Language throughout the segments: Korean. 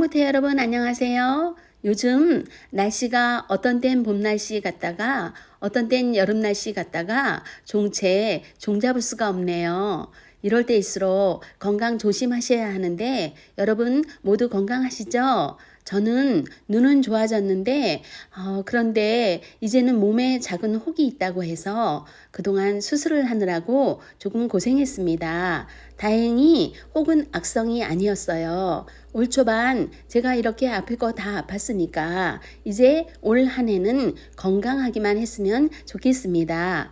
성모태 여러분 안녕하세요. 요즘 날씨가 어떤 땐 봄 날씨 같다가 어떤 땐 여름 날씨 같다가 종체 종잡을 수가 없네요. 이럴 때일수록 건강 조심하셔야 하는데 여러분 모두 건강하시죠? 저는 눈은 좋아졌는데 그런데 이제는 몸에 작은 혹이 있다고 해서 그동안 수술을 하느라고 조금 고생했습니다. 다행히 혹은 악성이 아니었어요. 올 초반 제가 이렇게 아플 거 다 아팠으니까 이제 올 한 해는 건강하기만 했으면 좋겠습니다.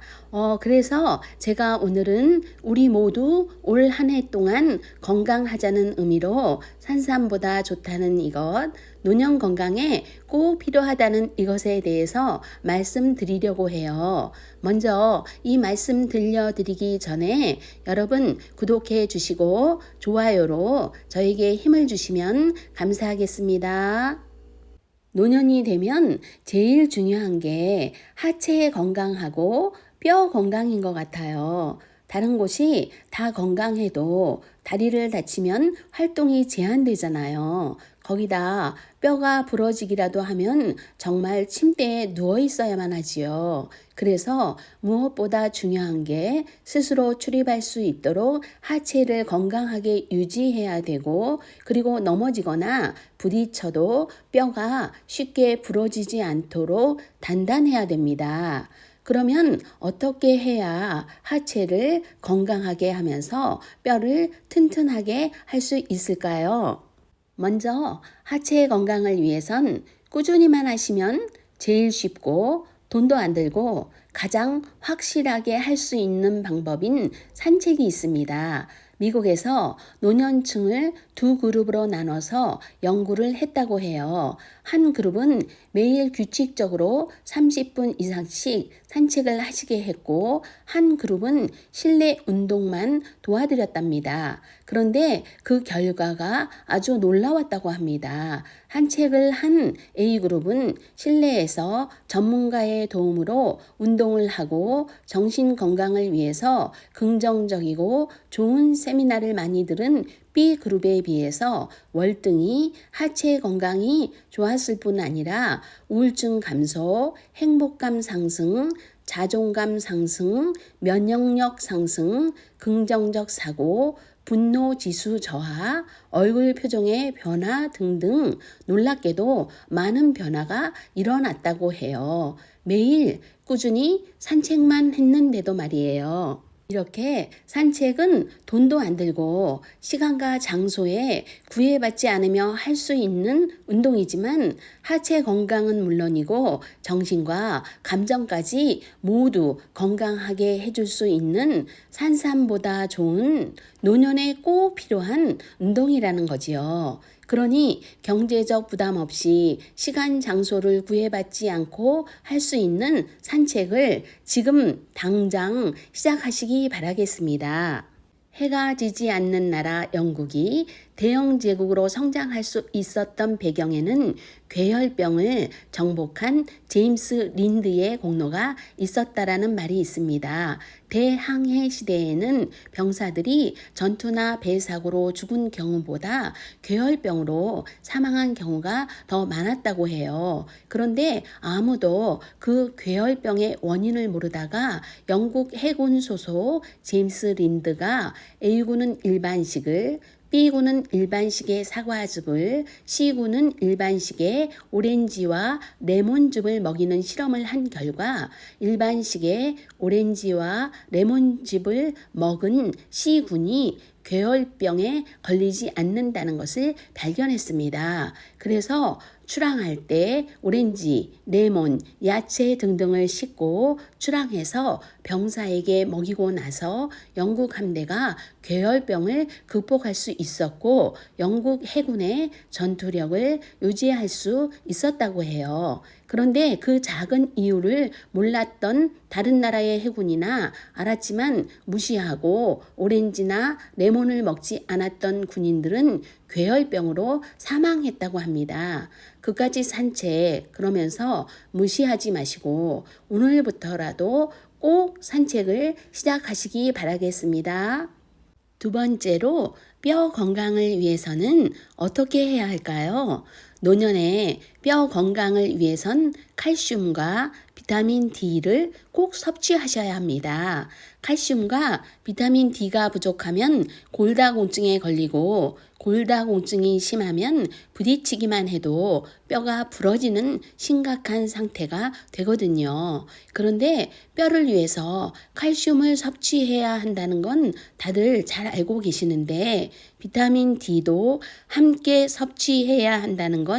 그래서 제가 오늘은 우리 모두 올 한 해 동안 건강하자는 의미로 산삼보다 좋다는 이것, 노년 건강에 꼭 필요하다는 이것에 대해서 말씀드리려고 해요. 먼저 이 말씀 들려드리기 전에 여러분 구독해 주시고 좋아요로 저에게 힘을 주시면 감사하겠습니다. 노년이 되면 제일 중요한 게 하체 건강하고 뼈 건강인 것 같아요. 다른 곳이 다 건강해도 다리를 다치면 활동이 제한되잖아요. 거기다 뼈가 부러지기라도 하면 정말 침대에 누워 있어야만 하지요. 그래서 무엇보다 중요한 게 스스로 출입할 수 있도록 하체를 건강하게 유지해야 되고 그리고 넘어지거나 부딪혀도 뼈가 쉽게 부러지지 않도록 단단해야 됩니다. 그러면 어떻게 해야 하체를 건강하게 하면서 뼈를 튼튼하게 할 수 있을까요? 먼저 하체 건강을 위해선 꾸준히만 하시면 제일 쉽고 돈도 안 들고 가장 확실하게 할 수 있는 방법인 산책이 있습니다. 미국에서 노년층을 두 그룹으로 나눠서 연구를 했다고 해요. 한 그룹은 매일 규칙적으로 30분 이상씩 산책을 하시게 했고 한 그룹은 실내 운동만 도와드렸답니다. 그런데 그 결과가 아주 놀라웠다고 합니다. 산책을 한 A그룹은 실내에서 전문가의 도움으로 운동을 하고 정신 건강을 위해서 긍정적이고 좋은 세미나를 많이 들은 B그룹에 비해서 월등히 하체 건강이 좋았을 뿐 아니라 우울증 감소, 행복감 상승, 자존감 상승, 면역력 상승, 긍정적 사고, 분노 지수 저하, 얼굴 표정의 변화 등등 놀랍게도 많은 변화가 일어났다고 해요. 매일 꾸준히 산책만 했는데도 말이에요. 이렇게 산책은 돈도 안 들고 시간과 장소에 구애받지 않으며 할 수 있는 운동이지만 하체 건강은 물론이고 정신과 감정까지 모두 건강하게 해줄 수 있는 산삼보다 좋은 노년에 꼭 필요한 운동이라는 거지요. 그러니 경제적 부담 없이 시간 장소를 구애받지 않고 할 수 있는 산책을 지금 당장 시작하시기 바라겠습니다. 해가 지지 않는 나라 영국이 대영 제국으로 성장할 수 있었던 배경에는 괴혈병을 정복한 제임스 린드의 공로가 있었다라는 말이 있습니다. 대항해 시대에는 병사들이 전투나 배사고로 죽은 경우보다 괴혈병으로 사망한 경우가 더 많았다고 해요. 그런데 아무도 그 괴혈병의 원인을 모르다가 영국 해군 소속 제임스 린드가 A군은 일반식을 B군은 일반식의 사과즙을, C군은 일반식의 오렌지와 레몬즙을 먹이는 실험을 한 결과 일반식의 오렌지와 레몬즙을 먹은 C군이 괴혈병에 걸리지 않는다는 것을 발견했습니다. 그래서 출항할 때 오렌지, 레몬, 야채 등등을 씻고 출항해서 병사에게 먹이고 나서 영국 함대가 괴혈병을 극복할 수 있었고 영국 해군의 전투력을 유지할 수 있었다고 해요. 그런데 그 작은 이유를 몰랐던 다른 나라의 해군이나 알았지만 무시하고 오렌지나 레몬을 먹지 않았던 군인들은 괴혈병으로 사망했다고 합니다. 그까지 산책 그러면서 무시하지 마시고 오늘부터라도 꼭 산책을 시작하시기 바라겠습니다. 두 번째로 뼈 건강을 위해서는 어떻게 해야 할까요? 노년에 뼈 건강을 위해선 칼슘과 비타민 D를 꼭 섭취하셔야 합니다. 칼슘과 비타민 D가 부족하면 골다공증에 걸리고 골다공증이 심하면 부딪히기만 해도 뼈가 부러지는 심각한 상태가 되거든요. 그런데 뼈를 위해서 칼슘을 섭취해야 한다는 건 다들 잘 알고 계시는데 비타민 D도 함께 섭취해야 한다는 건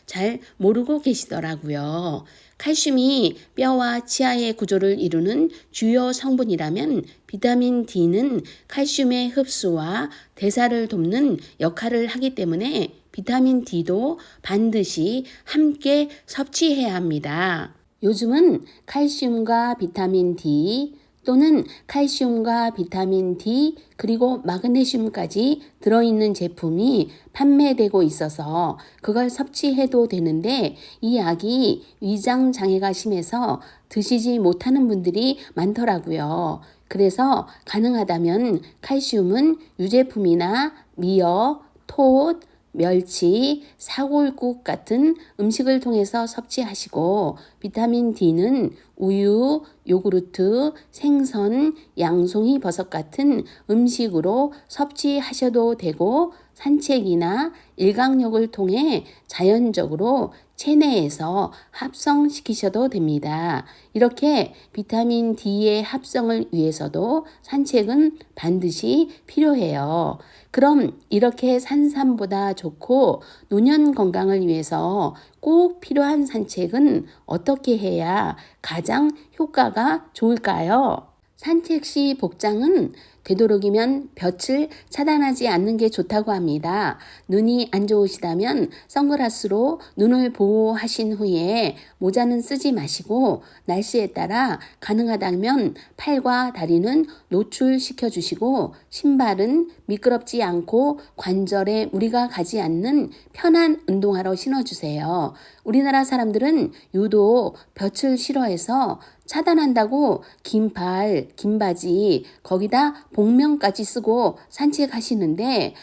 잘 모르고 계시더라고요. 칼슘이 뼈와 치아의 구조를 이루는 주요 성분이라면 비타민 D는 칼슘의 흡수와 대사를 돕는 역할을 하기 때문에 비타민 D도 반드시 함께 섭취해야 합니다. 요즘은 칼슘과 비타민 D 또는 칼슘과 비타민 D 그리고 마그네슘까지 들어있는 제품이 판매되고 있어서 그걸 섭취해도 되는데 이 약이 위장 장애가 심해서 드시지 못하는 분들이 많더라고요. 그래서 가능하다면 칼슘은 유제품이나 미역, 톳, 멸치, 사골국 같은 음식을 통해서 섭취하시고 비타민 D는 우유, 요구르트, 생선, 양송이 버섯 같은 음식으로 섭취하셔도 되고 산책이나 일광욕을 통해 자연적으로 체내에서 합성시키셔도 됩니다. 이렇게 비타민 D의 합성을 위해서도 산책은 반드시 필요해요. 그럼 이렇게 산삼보다 좋고 노년 건강을 위해서 꼭 필요한 산책은 어떻게 해야 가장 효과가 좋을까요? 산책 시 복장은 되도록이면 볕을 차단하지 않는 게 좋다고 합니다. 눈이 안 좋으시다면 선글라스로 눈을 보호하신 후에 모자는 쓰지 마시고 날씨에 따라 가능하다면 팔과 다리는 노출시켜 주시고 신발은 미끄럽지 않고 관절에 무리가 가지 않는 편한 운동화로 신어주세요. 우리나라 사람들은 유독 볕을 싫어해서 차단한다고 긴 팔, 긴 바지, 거기다 복면까지 쓰고 산책하시는데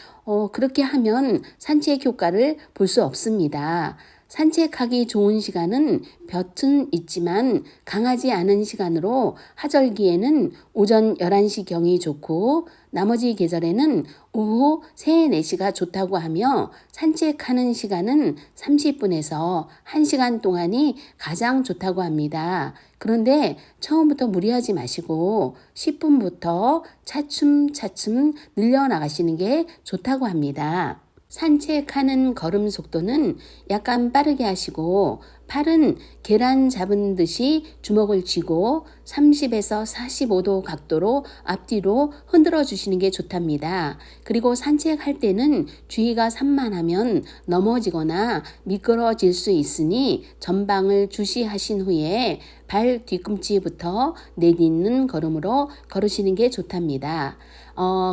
그렇게 하면 산책 효과를 볼 수 없습니다. 산책하기 좋은 시간은 볕은 있지만 강하지 않은 시간으로 하절기에는 오전 11시경이 좋고 나머지 계절에는 오후 3, 4시가 좋다고 하며 산책하는 시간은 30분에서 1시간 동안이 가장 좋다고 합니다. 그런데 처음부터 무리하지 마시고 10분부터 차츰차츰 늘려나가시는 게 좋다고 합니다. 산책하는 걸음 속도는 약간 빠르게 하시고 팔은 계란 잡은 듯이 주먹을 쥐고 30에서 45도 각도로 앞뒤로 흔들어 주시는 게 좋답니다. 그리고 산책할 때는 주의가 산만하면 넘어지거나 미끄러질 수 있으니 전방을 주시하신 후에 발 뒤꿈치부터 내딛는 걸음으로 걸으시는 게 좋답니다.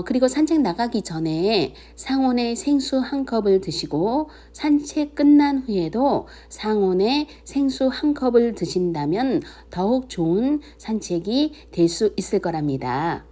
그리고 산책 나가기 전에 상온에 생수 한 컵을 드시고 산책 끝난 후에도 상온에 생수 한 컵을 드신다면 더욱 좋은 산책이 될 수 있을 거랍니다.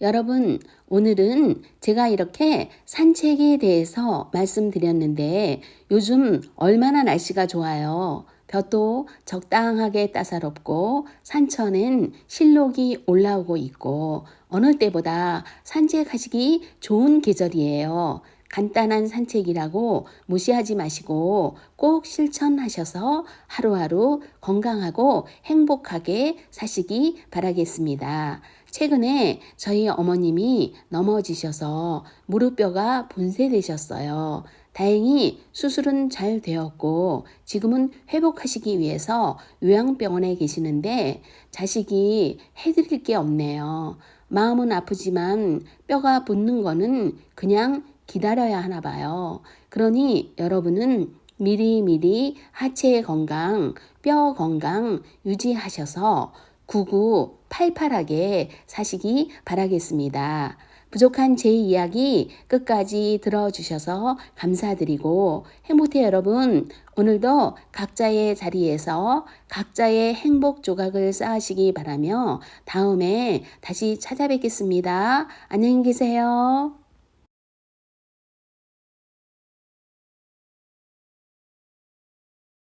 여러분, 오늘은 제가 이렇게 산책에 대해서 말씀드렸는데 요즘 얼마나 날씨가 좋아요. 볕도 적당하게 따사롭고 산천엔 실록이 올라오고 있고 어느 때보다 산책하시기 좋은 계절이에요. 간단한 산책이라고 무시하지 마시고 꼭 실천하셔서 하루하루 건강하고 행복하게 사시기 바라겠습니다. 최근에 저희 어머님이 넘어지셔서 무릎뼈가 분쇄되셨어요. 다행히 수술은 잘 되었고 지금은 회복하시기 위해서 요양병원에 계시는데 자식이 해드릴 게 없네요. 마음은 아프지만 뼈가 붙는 거는 그냥 기다려야 하나 봐요. 그러니 여러분은 미리미리 하체 건강, 뼈 건강 유지하셔서 9988하게 사시기 바라겠습니다. 부족한 제 이야기 끝까지 들어주셔서 감사드리고 해모태 여러분 오늘도 각자의 자리에서 각자의 행복 조각을 쌓으시기 바라며 다음에 다시 찾아뵙겠습니다. 안녕히 계세요.